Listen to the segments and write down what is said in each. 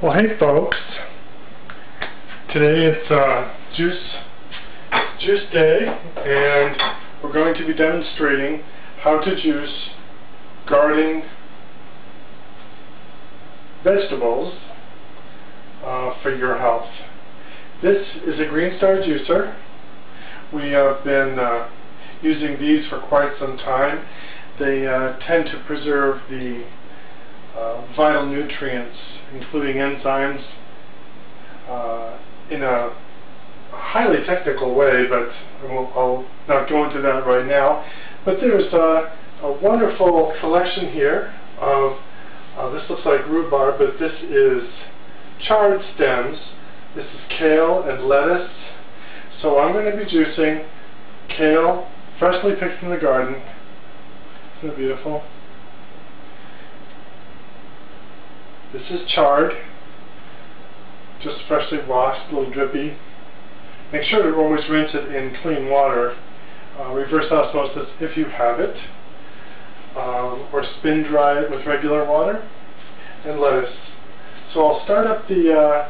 Well, hey folks, today it's juice day, and we're going to be demonstrating how to juice garden vegetables for your health. This is a Green Star juicer. We have been using these for quite some time. They tend to preserve the vital nutrients, including enzymes, in a highly technical way, but I'll not go into that right now. But there's a wonderful collection here of, this looks like rhubarb, but this is chard stems. This is kale and lettuce. So I'm going to be juicing kale, freshly picked from the garden. Isn't it beautiful? This is chard, just freshly washed, a little drippy. Make sure to always rinse it in clean water. Reverse osmosis if you have it, or spin dry it with regular water. And lettuce. So I'll start up the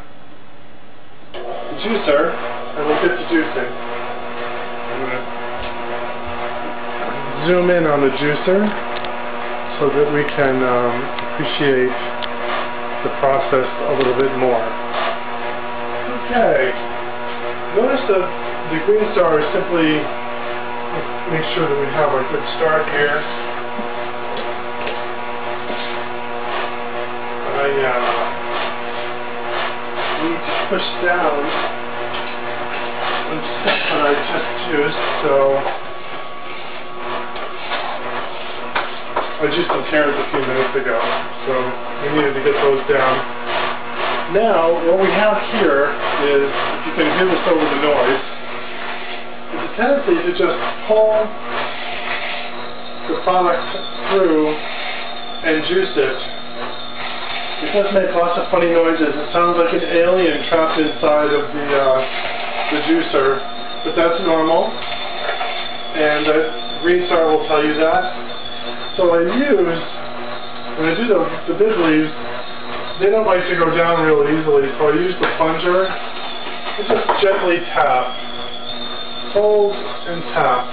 juicer, and we'll get to juicing. I'm going to zoom in on the juicer so that we can appreciate the process a little bit more. Okay. Notice that the Green Star is simply make sure that we have a good start here. I need to push down some stuff that I just juiced, so I juiced some carrots a few minutes ago, so we needed to get those down. Now, what we have here is, if you can hear this over the noise, is a tendency to just pull the product through and juice it. It does make lots of funny noises. It sounds like an alien trapped inside of the juicer, but that's normal, and Green Star will tell you that. So when I do the big leaves, they don't like to go down real easily, so I use the plunger and just gently tap. Hold and tap.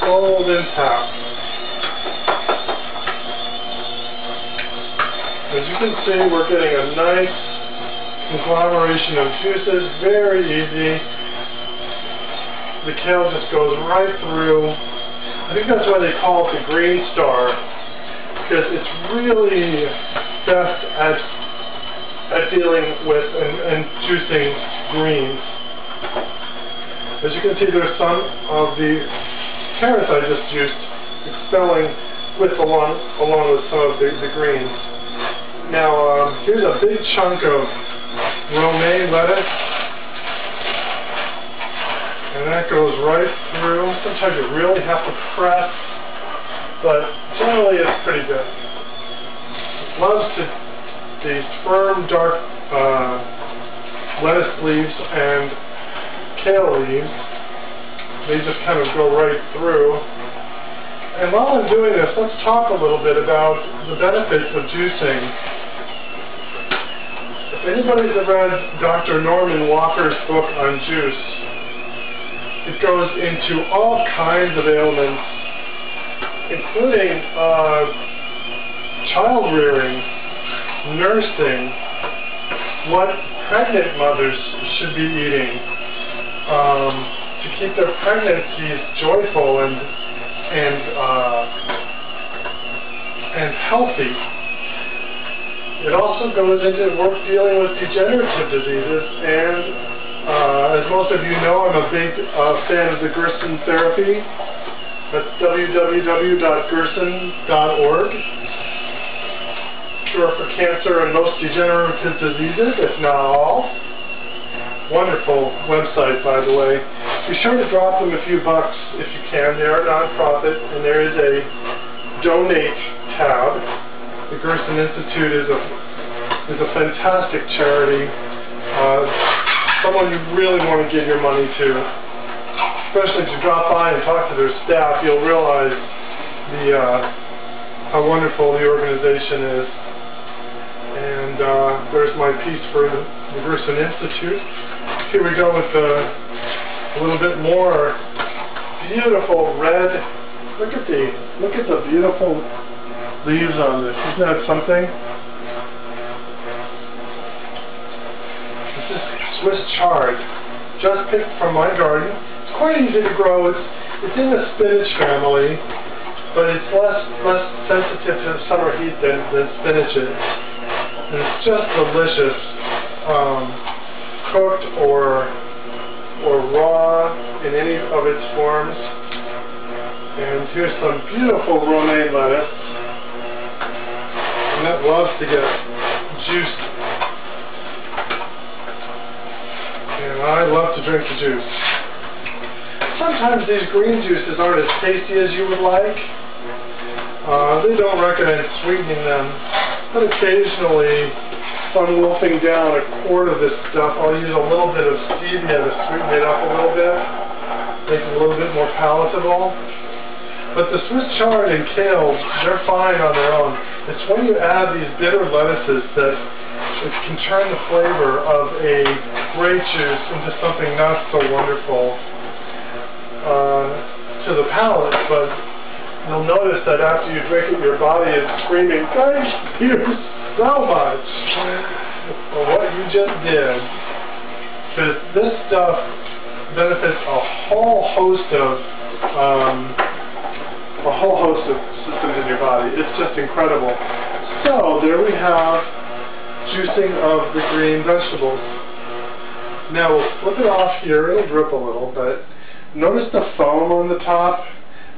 Hold and tap. As you can see, we're getting a nice conglomeration of juices, very easy. The kale just goes right through. I think that's why they call it the Green Star, because it's really best at dealing with and juicing greens. As you can see, there's some of the carrots I just juiced expelling along with some of the greens. Now, here's a big chunk of romaine lettuce. And that goes right through. Sometimes you really have to press, but generally it's pretty good. It loves these firm, dark lettuce leaves and kale leaves. They just kind of go right through. And while I'm doing this, let's talk a little bit about the benefits of juicing. If anybody's read Dr. Norman Walker's book on juice, it goes into all kinds of ailments, including child rearing, nursing, what pregnant mothers should be eating to keep their pregnancies joyful and healthy. It also goes into work dealing with degenerative diseases, and as most of you know, I'm a big fan of the Gerson therapy. That's www.gerson.org. Cure for cancer and most degenerative diseases, if not all. Wonderful website, by the way. Be sure to drop them a few bucks if you can. They are a non-profit, and there is a donate tab. The Gerson Institute is a fantastic charity. Someone you really want to give your money to. Especially if you drop by and talk to their staff, you'll realize how wonderful the organization is. And there's my piece for the Gerson Institute. Here we go with a little bit more beautiful red. Look at the beautiful leaves on this. Isn't that something? This is Swiss chard, just picked from my garden. It's quite easy to grow. It's in the spinach family, but it's less sensitive to summer heat than spinach is. And it's just delicious, cooked or raw in any of its forms. And here's some beautiful romaine lettuce. And that loves to get juiced. And I love to drink the juice. Sometimes these green juices aren't as tasty as you would like. They don't recommend sweetening them, but occasionally, if I'm wolfing down a quart of this stuff, I'll use a little bit of stevia to sweeten it up a little bit, make it a little bit more palatable. But the Swiss chard and kale, they're fine on their own. It's when you add these bitter lettuces that it can turn the flavor of a grape juice into something not so wonderful to the palate. But you'll notice that after you drink it, your body is screaming, "Thank you so much for what you just did." Because this stuff benefits a whole host of systems in your body. It's just incredible. So there we have juicing of the green vegetables. Now we'll flip it off here. It'll drip a little, but notice the foam on the top.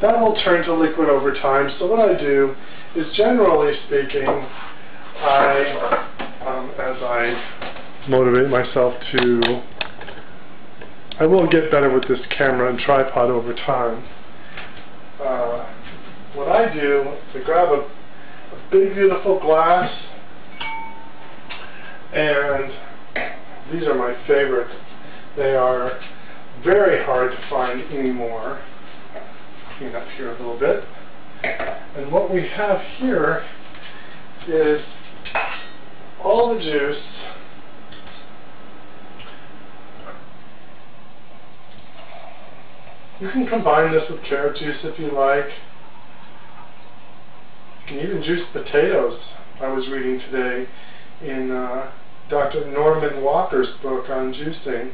That will turn to liquid over time. So what I do is, generally speaking, as I motivate myself to, I will get better with this camera and tripod over time. What I do is I grab a big beautiful glass, and these are my favorites. They are very hard to find anymore. Clean up here a little bit. And what we have here is all the juice You can combine this with carrot juice if you like. You can even juice potatoes. I was reading today in Dr. Norman Walker's book on juicing.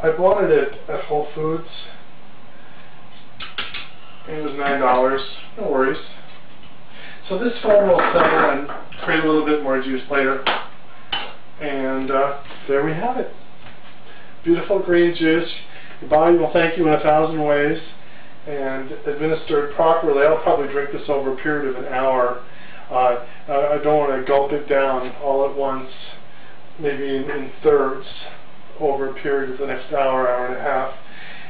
I bought it at Whole Foods. It was $9. No worries. So this foam will settle and create a little bit more juice later. And there we have it. Beautiful green juice. Your body will thank you in 1,000 ways. And administered properly, I'll probably drink this over a period of an hour. I don't want to gulp it down all at once, maybe in thirds over a period of the next hour, hour and a half.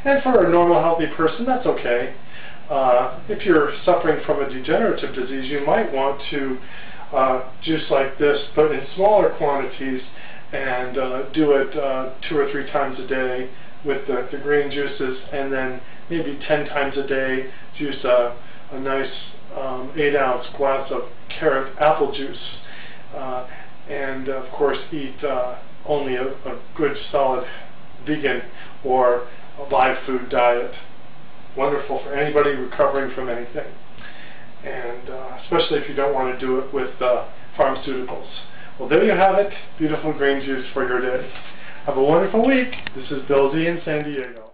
And for a normal, healthy person, that's okay. If you're suffering from a degenerative disease, you might want to juice like this, but in smaller quantities, and do it 2 or 3 times a day with the green juices, and then maybe 10 times a day juice a nice 8-ounce glass of carrot apple juice, and of course eat only a good solid vegan or a live food diet. Wonderful for anybody recovering from anything, and especially if you don't want to do it with pharmaceuticals. Well, there you have it, beautiful green juice for your day. Have a wonderful week. This is Bill Z in San Diego.